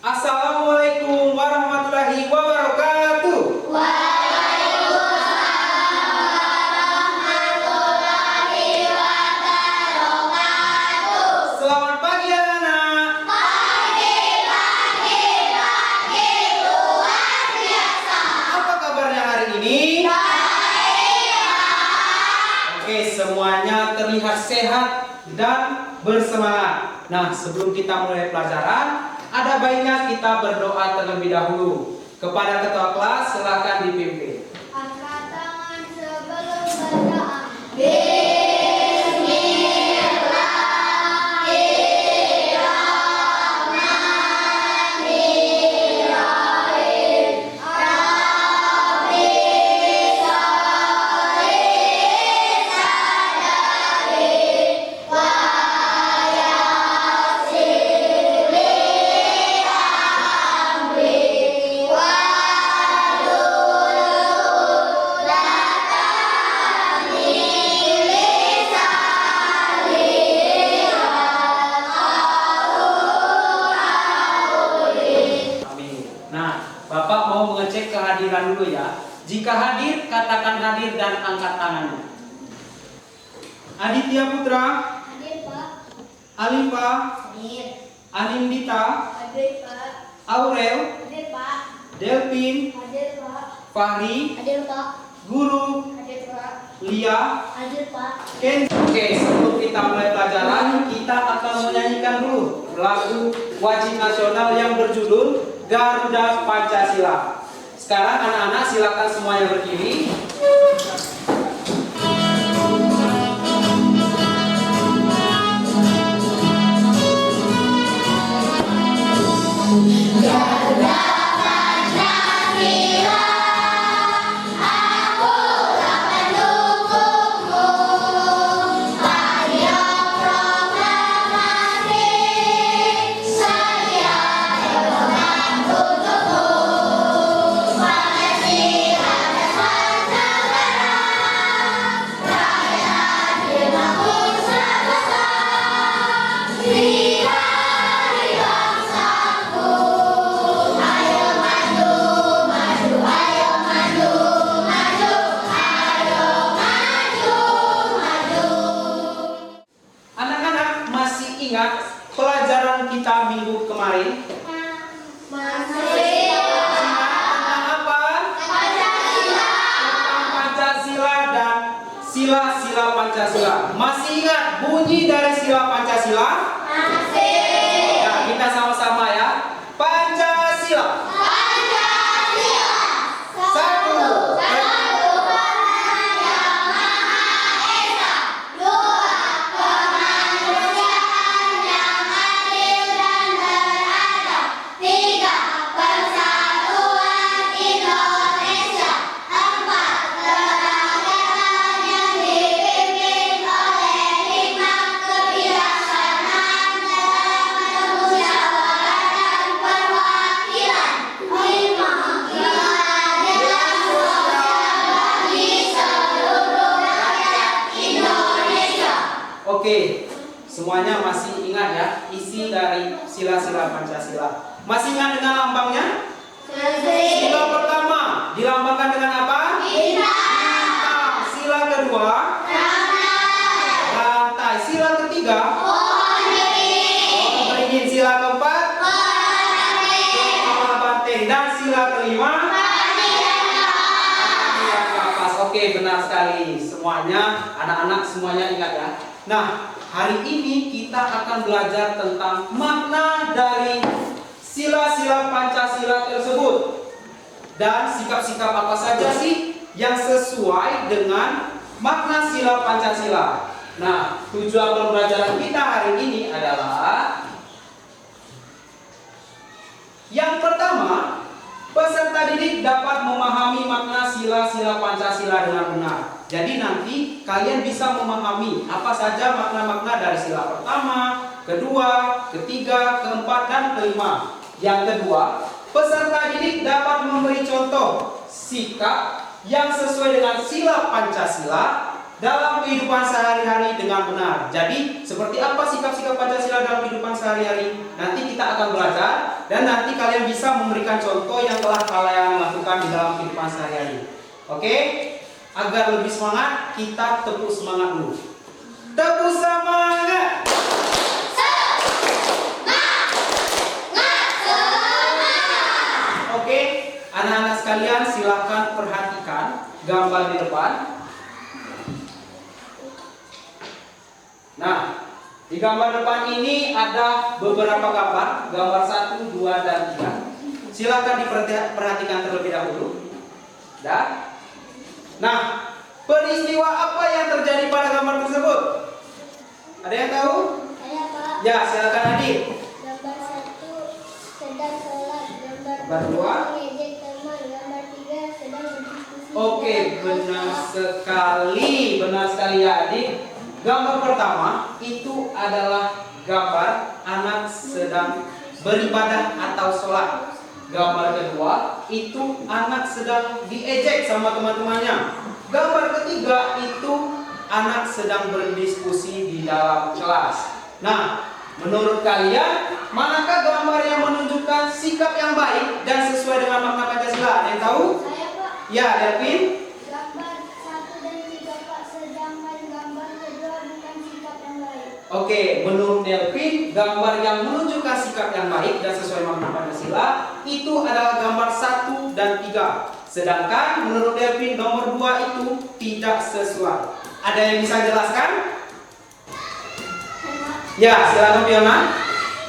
Assalamualaikum warahmatullahi wabarakatuh. Selamat pagi anak-anak. Apa kabarnya hari ini? Oke, semuanya terlihat sehat dan bersemangat. Nah, sebelum kita mulai pelajaran, ada baiknya kita berdoa terlebih dahulu. Kepada ketua kelas, silakan dipimpin. Angkat tangan sebelum bacaan. Bapak mau mengecek kehadiran dulu ya. Jika hadir, katakan hadir dan angkat tangannya. Aditya Putra, Hadir, Pak. Alifa, Hadir. Anindita, Hadir, Pak. Aurel, Hadir, Pak. Delvin, Hadir, Pak. Fahri, Hadir, Pak. Guru, Hadir, Pak. Lia, Hadir, Pak. Ken. Oke, sebelum kita mulai pelajaran, kita akan menyanyikan dulu lagu wajib nasional yang berjudul Garuda Pancasila. Sekarang anak-anak silakan semuanya berdiri. Anak-anak masih ingat pelajaran kita minggu kemarin? Tentang apa? Tentang Pancasila dan sila-sila Pancasila. Masih ingat bunyi dari sila Pancasila? Nah, kita sama-sama ya. Pancasila. Satu. Oke, semuanya masih ingat ya isi dari sila-sila Pancasila. Masih ingat dengan lambangnya? Sila pertama dilambangkan dengan apa? Bintang. Sila kedua? Rantai. Sila ketiga? Pohon beringin. Sila keempat? Kepala banteng. Dan sila kelima? Oke, benar sekali. Semuanya, anak-anak semuanya ingat ya. Nah, hari ini kita akan belajar tentang makna dari sila-sila Pancasila tersebut. Dan sikap-sikap apa saja sih yang sesuai dengan makna sila Pancasila. Nah, tujuan pembelajaran kita hari ini adalah yang pertama, peserta didik dapat memahami makna sila-sila Pancasila dengan benar. Jadi nanti kalian bisa memahami apa saja makna-makna dari sila pertama, kedua, ketiga, keempat, dan kelima. Yang kedua, peserta didik dapat memberi contoh sikap yang sesuai dengan sila Pancasila dalam kehidupan sehari-hari dengan benar. Jadi, seperti apa sikap-sikap Pancasila dalam kehidupan sehari-hari? Nanti kita akan belajar dan nanti kalian bisa memberikan contoh yang telah kalian lakukan di dalam kehidupan sehari-hari. Oke? Agar lebih semangat, kita tepuk semangat dulu. Tepuk semangat! Oke, anak-anak sekalian silakan perhatikan gambar di depan. Nah, di gambar depan ini ada beberapa gambar, gambar 1, 2, dan 3. Silakan diperhatikan terlebih dahulu. Dah. Nah, peristiwa apa yang terjadi pada gambar tersebut? Ada yang tahu? Saya Pak. Ya, silakan Adik. Gambar 1 sedang sholat, Gambar 2 mengejek teman, gambar 3 sedang berdiskusi. Oke, benar sekali ya Adik. Gambar pertama itu adalah gambar anak sedang beribadah atau sholat. Gambar kedua itu anak sedang diejek sama teman-temannya. Gambar ketiga itu anak sedang berdiskusi di dalam kelas. Nah, menurut kalian manakah gambar yang menunjukkan sikap yang baik dan sesuai dengan makna Pancasila? Ada yang tahu? Saya Pak. Ya, Delvin. Gambar 1 dan 3 Pak, sedangkan gambar kedua bukan sikap yang baik. Oke, menurut Delvin, gambar yang menunjukkan sikap yang baik dan sesuai makna Pancasila itu adalah gambar 1 dan 3. Sedangkan menurut Delvin nomor 2 itu tidak sesuai. Ada yang bisa jelaskan? Ya, silakan Fiona.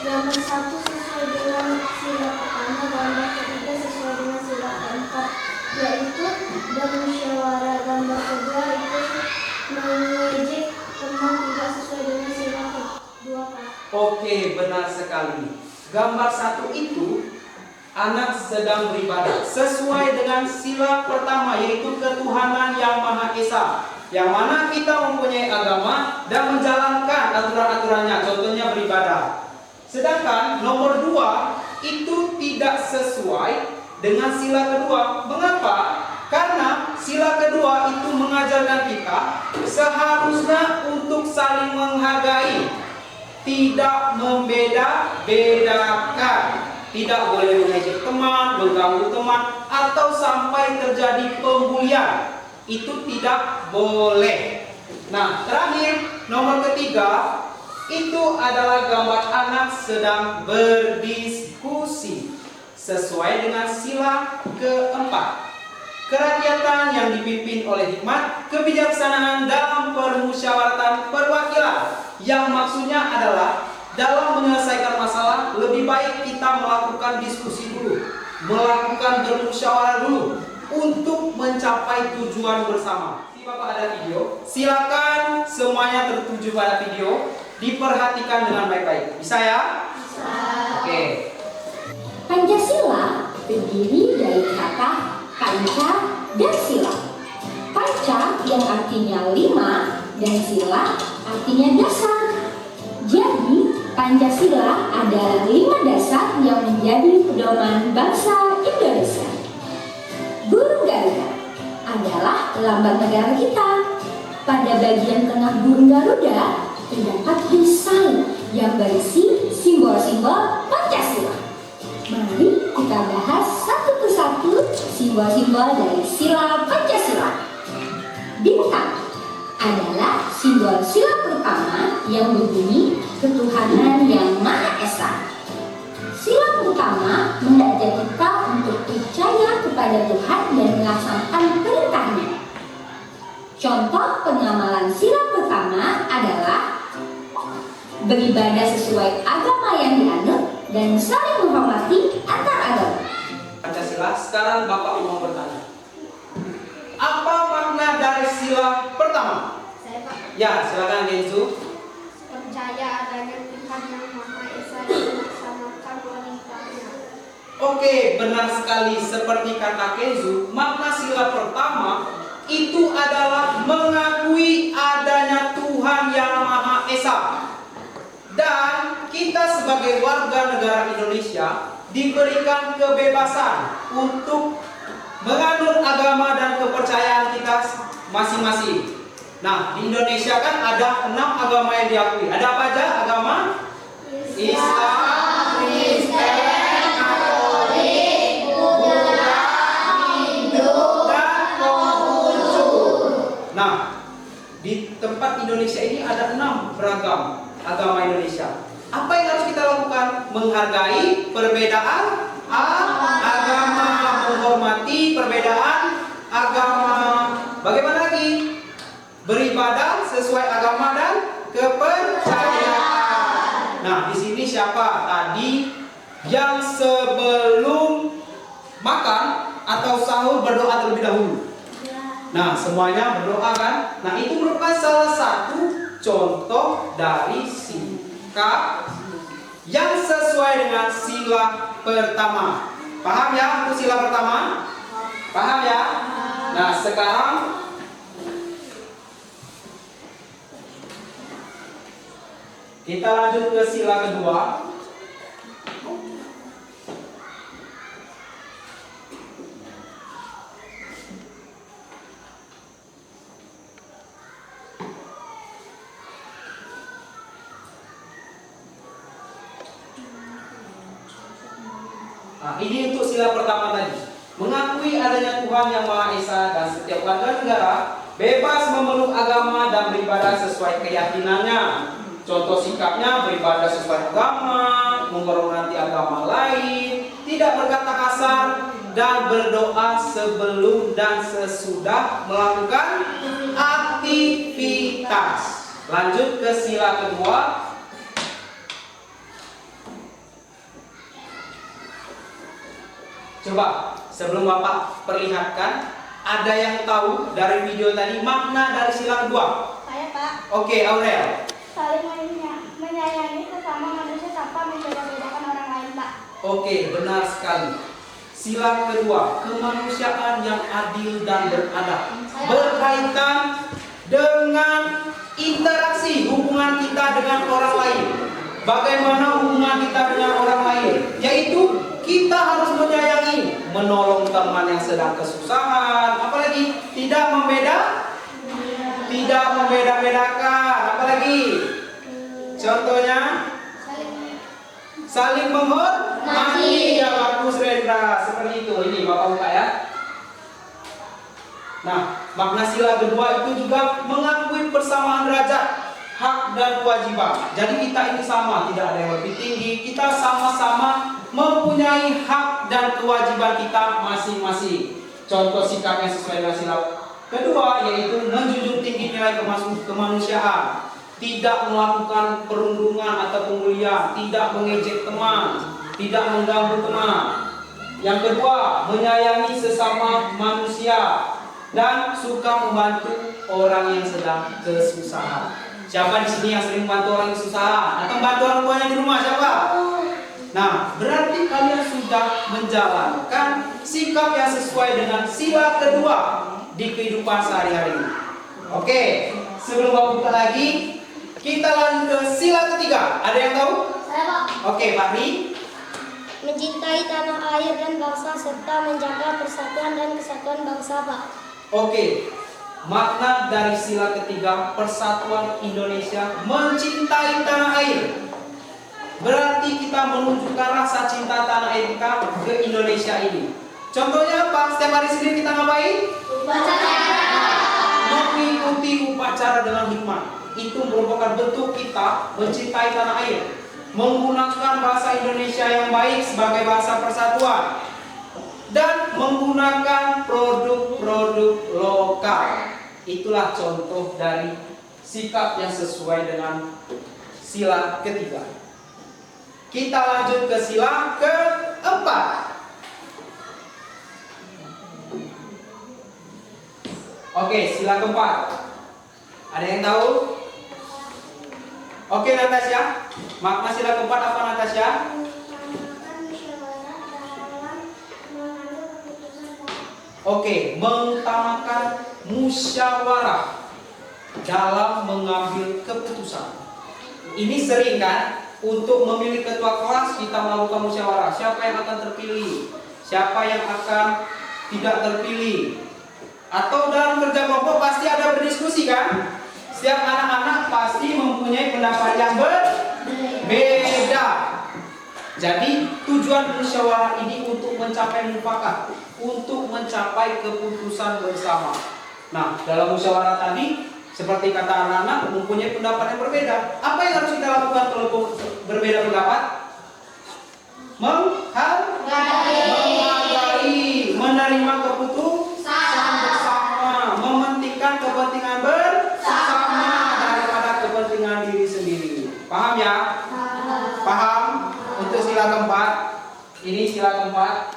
Gambar 1 sesuai dengan sila pertama, gambar ketiga sesuai dengan sila keempat, yaitu bermusyawarah. Gambar kedua itu mengejek teman, tidak sesuai dengan sila kedua Pak. Oke, benar sekali. Gambar 1 itu anak sedang beribadah sesuai dengan sila pertama, yaitu ketuhanan yang Maha Esa, yang mana kita mempunyai agama dan menjalankan aturan-aturannya, contohnya beribadah. Sedangkan nomor 2 itu tidak sesuai dengan sila kedua. Mengapa? Karena sila kedua itu mengajarkan kita seharusnya untuk saling menghargai, tidak membeda-bedakan, tidak boleh mengejek teman, mengganggu teman, atau sampai terjadi pembulian. Itu tidak boleh. Nah, terakhir nomor ketiga itu adalah gambar anak sedang berdiskusi sesuai dengan sila keempat. Kerakyatan yang dipimpin oleh hikmat, kebijaksanaan dalam permusyawaratan perwakilan, yang maksudnya adalah dalam menyelesaikan masalah lebih baik kita melakukan diskusi dulu, melakukan bermusyawarah dulu untuk mencapai tujuan bersama. Di Bapak ada video, silakan semuanya tertuju pada video, diperhatikan dengan baik-baik. Bisa ya? Bisa. Oke. Pancasila terdiri dari kata panca dan sila. Panca yang artinya 5 dan sila artinya dasar. Jadi, Pancasila adalah 5 dasar yang menjadi pedoman bangsa Indonesia. Burung Garuda adalah lambang negara kita. Pada bagian tengah burung Garuda terdapat desain yang berisi simbol-simbol Pancasila. Mari kita bahas satu persatu simbol-simbol dari sila Pancasila. Bintang adalah simbol sila pertama yang berbunyi ketuhanan yang Maha Esa. Sila pertama mengajak kita untuk percaya kepada Tuhan dan melaksanakan perintahnya. Contoh pengamalan sila pertama adalah beribadah sesuai agama yang dianut dan saling menghormati antar agama. Pancasila, sekarang Bapak mau bertanya. Apa makna dari sila pertama? Saya Pak. Ya, silakan Genzu. Percaya adanya Tuhan yang Maha Esa dan melaksanakan perintahnya. Oke, benar sekali seperti kata Kenzu, makna sila pertama itu adalah mengakui adanya Tuhan yang Maha Esa. Dan kita sebagai warga negara Indonesia diberikan kebebasan untuk menganut agama dan kepercayaan kita masing-masing. Nah, di Indonesia kan ada 6 agama yang diakui. Ada apa aja agama? Islam, Kristen, Katolik, Buddha, Hindu, dan Konghucu. Nah, di tempat Indonesia ini ada 6 beragam agama Indonesia. Apa yang harus kita lakukan? Menghargai perbedaan agama, menghormati perbedaan agama. Bagaimana lagi? Beribadah sesuai agama dan kepercayaan. Nah, di sini siapa tadi yang sebelum makan atau sahur berdoa terlebih dahulu? Nah, semuanya berdoa kan? Nah, itu merupakan salah satu contoh dari sikap yang sesuai dengan sila pertama. Paham ya untuk sila pertama? Paham ya? Nah, sekarang kita lanjut ke sila kedua. Nah, ini untuk sila pertama tadi. Mengakui adanya Tuhan Yang Maha Esa dan setiap warga negara bebas memeluk agama dan beribadah sesuai keyakinannya. Contoh sikapnya beribadah sesuai agama, menghormati agama lain, tidak berkata kasar, dan berdoa sebelum dan sesudah melakukan aktivitas. Lanjut ke sila kedua. Coba sebelum Bapak perlihatkan, ada yang tahu dari video tadi makna dari sila kedua? Saya, Pak. Oke, Aurel. Saling menyayangi sesama manusia tanpa membeda-bedakan orang lain, Pak. Oke, benar sekali. Sila kedua, kemanusiaan yang adil dan beradab, berkaitan dengan interaksi hubungan kita dengan orang lain. Bagaimana hubungan kita dengan orang lain? Yaitu kita harus menyayangi, menolong teman yang sedang kesusahan, apalagi tidak membeda-bedakan, apalagi contohnya saling menghormati. Ya, bagus Rendra, seperti itu. Ini Bapak buka ya. Nah, makna sila kedua itu juga mengakui persamaan derajat, hak dan kewajiban. Jadi kita ini sama, tidak ada yang lebih tinggi. Kita sama-sama mempunyai hak dan kewajiban kita masing-masing. Contoh sikap yang sesuai dengan sila kedua yaitu menjunjung tinggi nilai kemanusiaan, tidak melakukan perundungan atau pembulian, tidak mengejek teman, tidak mengganggu teman. Yang kedua, menyayangi sesama manusia dan suka membantu orang yang sedang kesusahan. Siapa di sini yang sering membantu orang kesusahan atau membantu orang tuanya di rumah? Siapa? Nah, berarti kalian sudah menjalankan sikap yang sesuai dengan sila kedua di kehidupan sehari-hari. Oke, sebelum Bapak buka lagi, kita lanjut ke sila ketiga. Ada yang tahu? Saya, Pak. Oke, Pak Ri. Mencintai tanah air dan bangsa serta menjaga persatuan dan kesatuan bangsa, Pak. Oke, makna dari sila ketiga persatuan Indonesia, mencintai tanah air. Berarti kita menunjukkan rasa cinta tanah air kita ke Indonesia ini. Contohnya apa? Setiap hari Senin kita ngapain? Mengikuti upacara dengan hikmat. Itu merupakan bentuk kita mencintai tanah air. Menggunakan bahasa Indonesia yang baik sebagai bahasa persatuan. Dan menggunakan produk-produk lokal. Itulah contoh dari sikap yang sesuai dengan sila ketiga. Kita lanjut ke sila keempat. Oke, sila keempat. Ada yang tahu? Oke, Natasha. Makna sila keempat apa, Natasha? Oke, mengutamakan musyawarah dalam mengambil keputusan. Ini sering kan? Untuk memilih ketua kelas kita melakukan musyawarah. Siapa yang akan terpilih? Siapa yang akan tidak terpilih? Atau dalam kerja kelompok pasti ada berdiskusi kan? Setiap anak-anak pasti mempunyai pendapat yang berbeda. Jadi tujuan musyawarah ini untuk mencapai mufakat, untuk mencapai keputusan bersama. Nah, dalam musyawarah tadi seperti kata anak-anak mempunyai pendapat yang berbeda. Apa yang harus kita lakukan kalau berbeda pendapat? Menghargai, menerima keputusan bersama, mementingkan kepentingan bersama daripada kepentingan diri sendiri. Paham ya? Paham? Untuk sila keempat, ini sila keempat.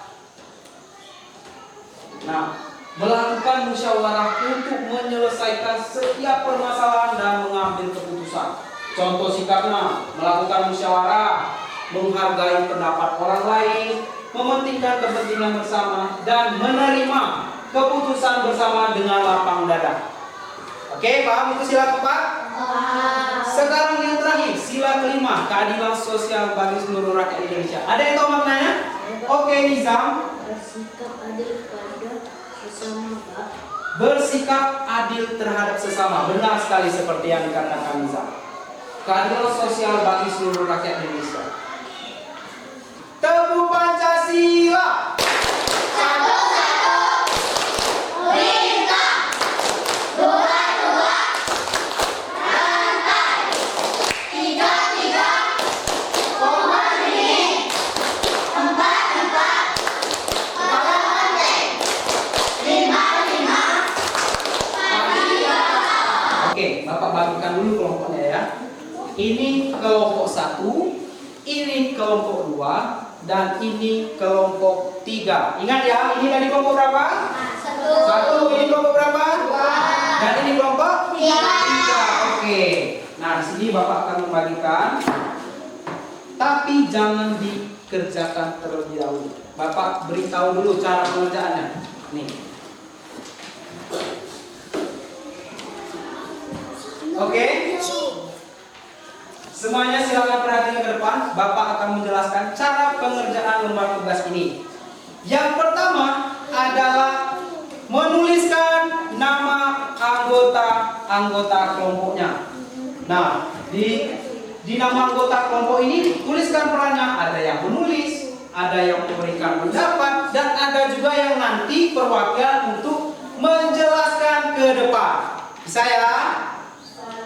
Nah, melakukan musyawarah untuk menyelesaikan setiap permasalahan dan mengambil keputusan. Contoh sikapnya, melakukan musyawarah, menghargai pendapat orang lain, mementingkan kepentingan bersama, dan menerima keputusan bersama dengan lapang dada. Oke, paham itu sila keempat? Sekarang yang terakhir, sila kelima, keadilan sosial bagi seluruh rakyat Indonesia. Ada yang tahu maknanya? Oke, Nizam. Bersikap adil pada sesama, Pak. Bersikap adil terhadap sesama. Benar sekali seperti yang dikatakan Nizam. Keadilan sosial bagi seluruh rakyat Indonesia. Teguh Pancasila. Oke, Bapak bagikan dulu kelompoknya ya. Ini kelompok 1, ini kelompok 2, dan ini kelompok 3. Ingat ya, ini dari kelompok berapa? 1. Ini kelompok berapa? 2. Dan ini kelompok 3. Oke. Nah, di sini Bapak akan membagikan, tapi jangan dikerjakan terlebih dahulu. Bapak beritahu dulu cara pengerjaannya. Nih. Oke? Semuanya silakan perhatikan ke depan. Bapak akan menjelaskan cara pengerjaan lembar tugas ini. Yang pertama adalah menuliskan nama anggota kelompoknya. Nah, di nama anggota kelompok ini tuliskan perannya. Ada yang menulis, ada yang memberikan pendapat, dan ada juga yang nanti perwakilan untuk menjelaskan ke depan. Bisa ya?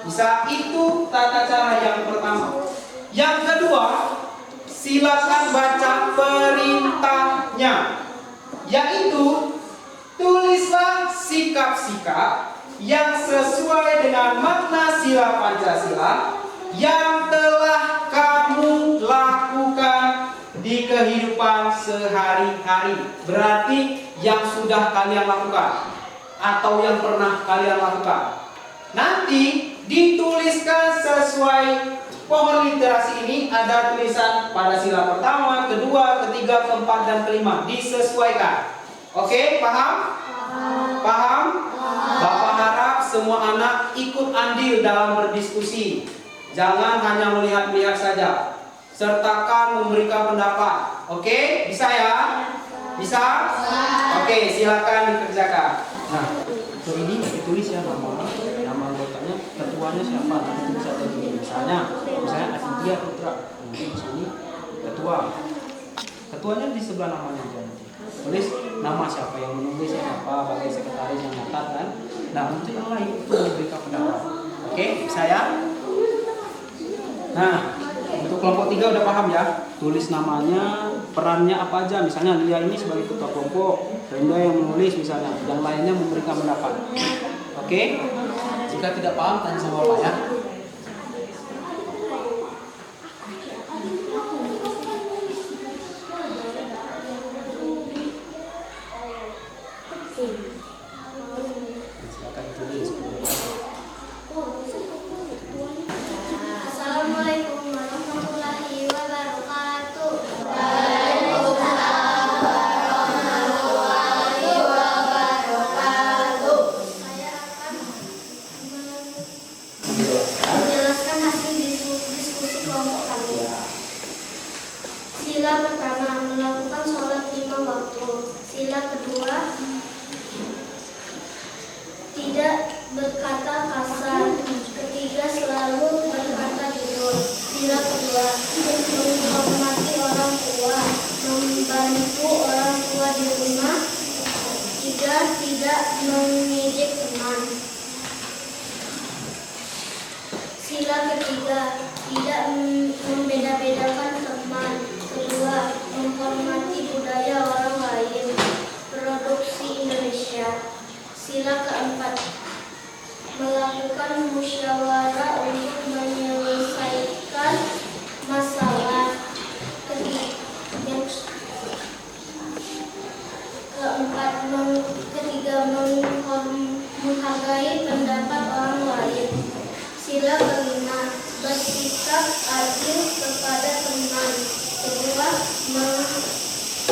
Bisa. Itu tata cara yang pertama. Yang kedua, silakan baca perintahnya, yaitu tulislah sikap-sikap yang sesuai dengan makna sila Pancasila yang telah kamu lakukan di kehidupan sehari-hari. Berarti yang sudah kalian lakukan atau yang pernah kalian lakukan. Nanti dituliskan sesuai pohon literasi ini. Ada tulisan pada sila pertama, kedua, ketiga, keempat, dan kelima. Disesuaikan. Oke, paham? Paham? Bapak harap semua anak ikut andil dalam berdiskusi. Jangan hanya melihat-lihat saja. Sertakan memberikan pendapat. Oke, bisa ya? Bisa? Oke, silakan dikerjakan. Nah, ini ditulis ya nama anggotanya, ketuanya siapa? Nanti bisa jadi misalnya Aditya Putra. Nanti di sini ketuanya di sebelah namanya aja. Tulis nama siapa yang menulis, siapa bagi sekretaris yang nyatat kan. Nah, untuk yang lain itu memberikan pendapat. Oke, bisa ya? Nah, untuk kelompok 3 udah paham ya? Tulis namanya, perannya apa aja. Misalnya Lia ini sebagai ketua kelompok, Renda yang menulis misalnya, yang lainnya memberikan pendapat. Oke? Jika tidak paham tanya sama Bapak ya. Silakan tulis. Assalamualaikum warahmatullahi wabarakatuh. Saya akan menjelaskan hasil diskusi kelompok kami. Sila pertama, melakukan sholat 5 waktu. Sila kedua, tidak berkata kasar. Ketiga, selalu berkata jujur. Sila kedua, menghormati orang tua, membantu orang tua di rumah. Tiga, tidak mengejek teman. Sila ketiga, tidak membeda-bedakan teman. Kedua, menghormati budaya orang lain. Produksi Indonesia. Sila keempat, melakukan musyawarah untuk menyelesaikan masalah. Ketiga, menghargai pendapat orang lain. Sila kelima, bersikap adil kepada teman. Kedua,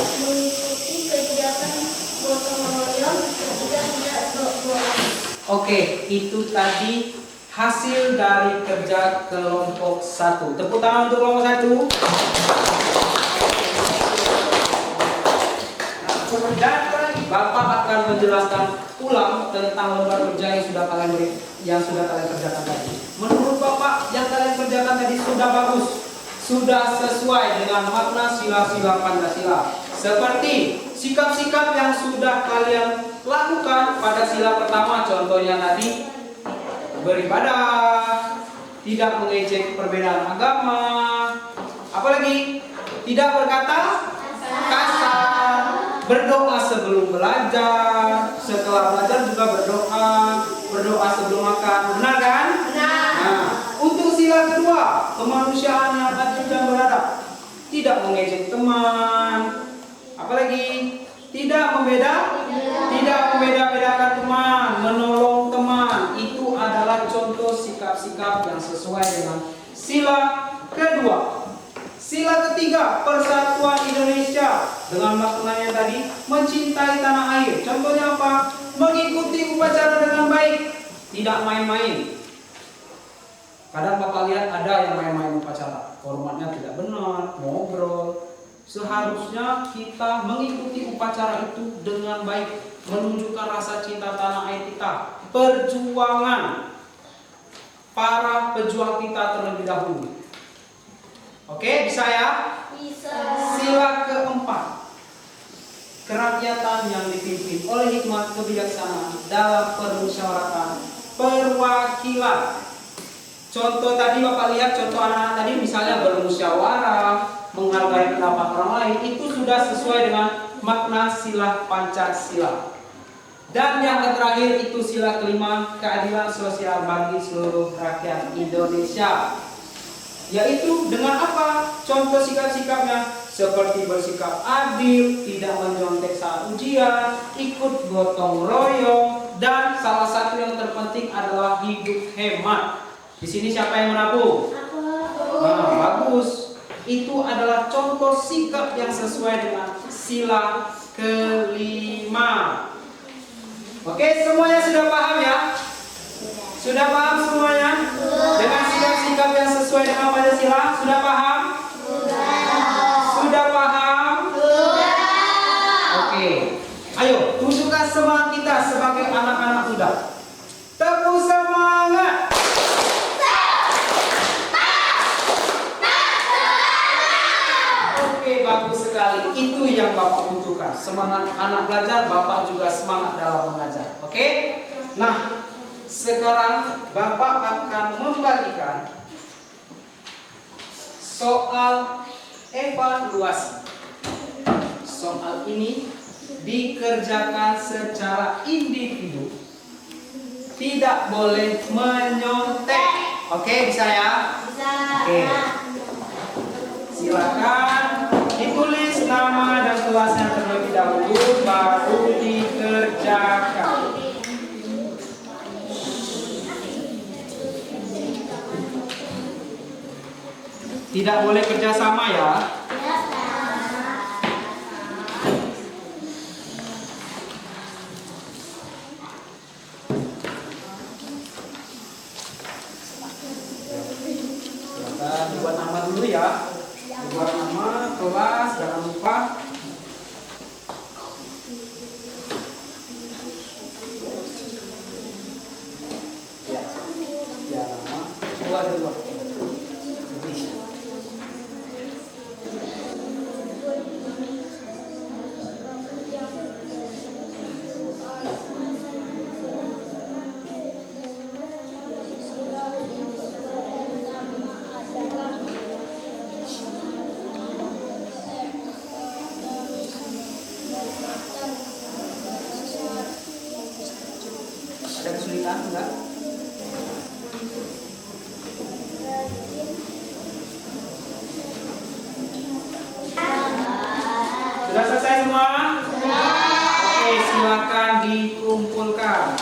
mengikuti kegiatan gotong royong. Ketiga, tidak bolos. Oke, itu tadi hasil dari kerja kelompok 1. Tepuk tangan untuk kelompok 1. Dan Bapak akan menjelaskan ulang tentang lembar kerja yang sudah kalian kerjakan tadi. Menurut Bapak, yang kalian kerjakan tadi sudah bagus, sudah sesuai dengan makna sila-sila Pancasila. Seperti sikap-sikap yang sudah kalian lakukan pada sila pertama, contohnya tadi beribadah, tidak mengejek perbedaan agama, apalagi tidak berkata kasar, berdoa sebelum belajar, setelah belajar juga berdoa sebelum makan. Benar kan? Benar. Nah, untuk sila kedua, kemanusiaan yang adil dan beradab, tidak mengejek teman, apalagi tidak membeda-bedakan teman, menolong teman. Itu adalah contoh sikap-sikap yang sesuai dengan sila kedua. Sila ketiga, persatuan Indonesia, dengan maknanya tadi mencintai tanah air. Contohnya apa? Mengikuti upacara dengan baik, tidak main-main. Kadang Bapak lihat ada yang main-main upacara, formatnya tidak benar, ngobrol. Seharusnya kita mengikuti upacara itu dengan baik, menunjukkan rasa cinta tanah air kita, perjuangan para pejuang kita terlebih dahulu. Oke, bisa ya? Bisa. Sila keempat, kerakyatan yang dipimpin oleh hikmat kebijaksanaan dalam permusyawaratan perwakilan. Contoh tadi Bapak lihat, contoh anak-anak tadi misalnya bermusyawarah, menghargai pendapat orang lain, itu sudah sesuai dengan makna sila Pancasila. Dan yang terakhir itu sila kelima, keadilan sosial bagi seluruh rakyat Indonesia. Yaitu dengan apa? Contoh sikap-sikapnya seperti bersikap adil, tidak menyontek saat ujian, ikut gotong royong, dan salah satu yang terpenting adalah hidup hemat. Di sini siapa yang menabung? Nah, bagus. Itu adalah contoh sikap yang sesuai dengan sila kelima. Oke, semuanya sudah paham ya? Sudah paham semuanya? Dengan sikap-sikap yang sesuai dengan Pancasila, sudah paham? Sudah paham? Oke. Ayo, tunjukkan semangat kita sebagai anak-anak muda. Tepuk semangat. Oke, bagus sekali. Itu yang Bapak butuhkan. Semangat anak belajar, Bapak juga semangat dalam mengajar. Oke? Nah, sekarang Bapak akan membagikan soal evaluasi. Soal ini dikerjakan secara individu, tidak boleh menyontek. Oke, bisa ya? Bisa. Oke. Silakan ditulis nama dan kelasnya terlebih dahulu, baru dikerjakan. Tidak boleh kerjasama ya. Silakan dibuat nama dulu ya. Dibuat nama, kelas, jangan lupa. dua. Ada kesulitan enggak? Sudah selesai semua? Oke, silakan dikumpulkan.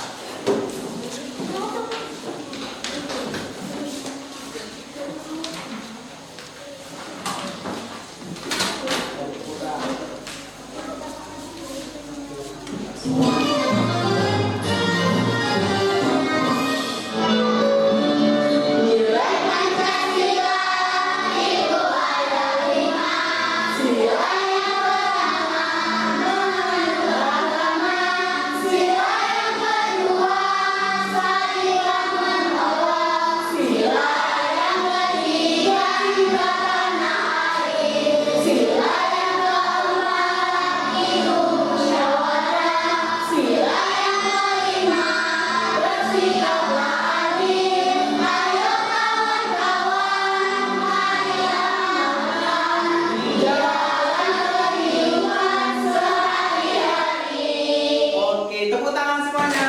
Oke, tepuk tangan semuanya.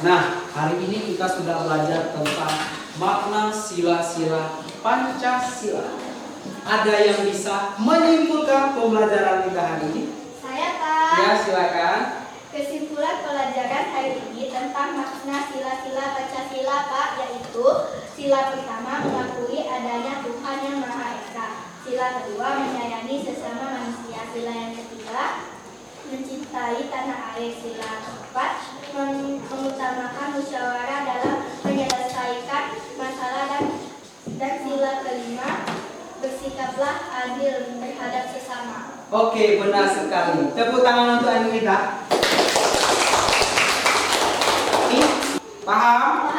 Nah, hari ini kita sudah belajar tentang makna sila-sila Pancasila. Ada yang bisa menyimpulkan pembelajaran kita hari ini? Saya, Pak. Ya, silakan. Kesimpulan pelajaran hari ini tentang makna sila-sila Pancasila, Pak, yaitu sila pertama mengakui adanya Tuhan yang Maha Esa. Sila kedua menyayangi sesama manusia. Sila yang ketiga mencintai tanah air. Sila keempat mengutamakan musyawarah dalam menyelesaikan masalah dan sila kelima bersikaplah adil terhadap sesama. Oke, benar sekali. Tepuk tangan untuk Anita. Paham?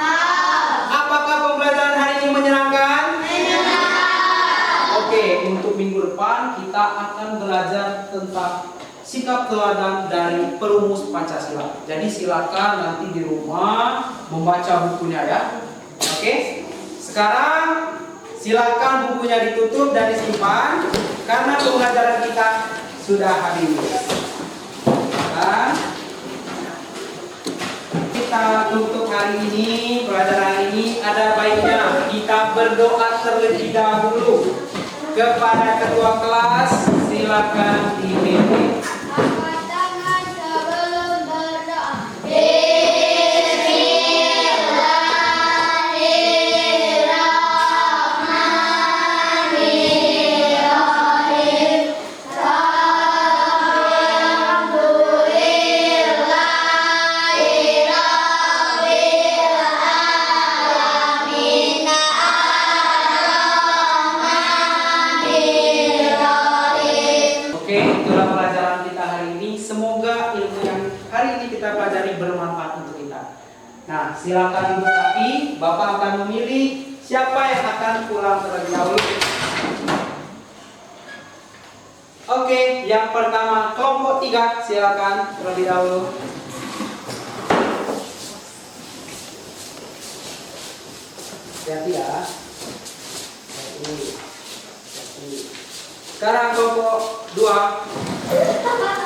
Apakah pembelajaran hari ini menyenangkan? Oke, untuk minggu depan kita akan belajar tentang sikap teladan dari perumus Pancasila. Jadi silakan nanti di rumah membaca bukunya ya. Oke. Sekarang silakan bukunya ditutup dan disimpan karena pembelajaran kita sudah habis. Nah, kita untuk hari ini, pelajaran hari ini ada baiknya kita berdoa terlebih dahulu kepada ketua kelas. Silakan dipimpin. Angkat tangan sebelum berdoa. Oke, itulah pelajaran kita hari ini. Semoga ilmu yang hari ini kita pelajari bermanfaat untuk kita. Nah, silakan Ibu Tapi, Bapak akan memilih siapa yang akan pulang terlebih dahulu. Oke, yang pertama kelompok 3, silakan terlebih dahulu. Hati-hati ya. Sekarang kelompok 2.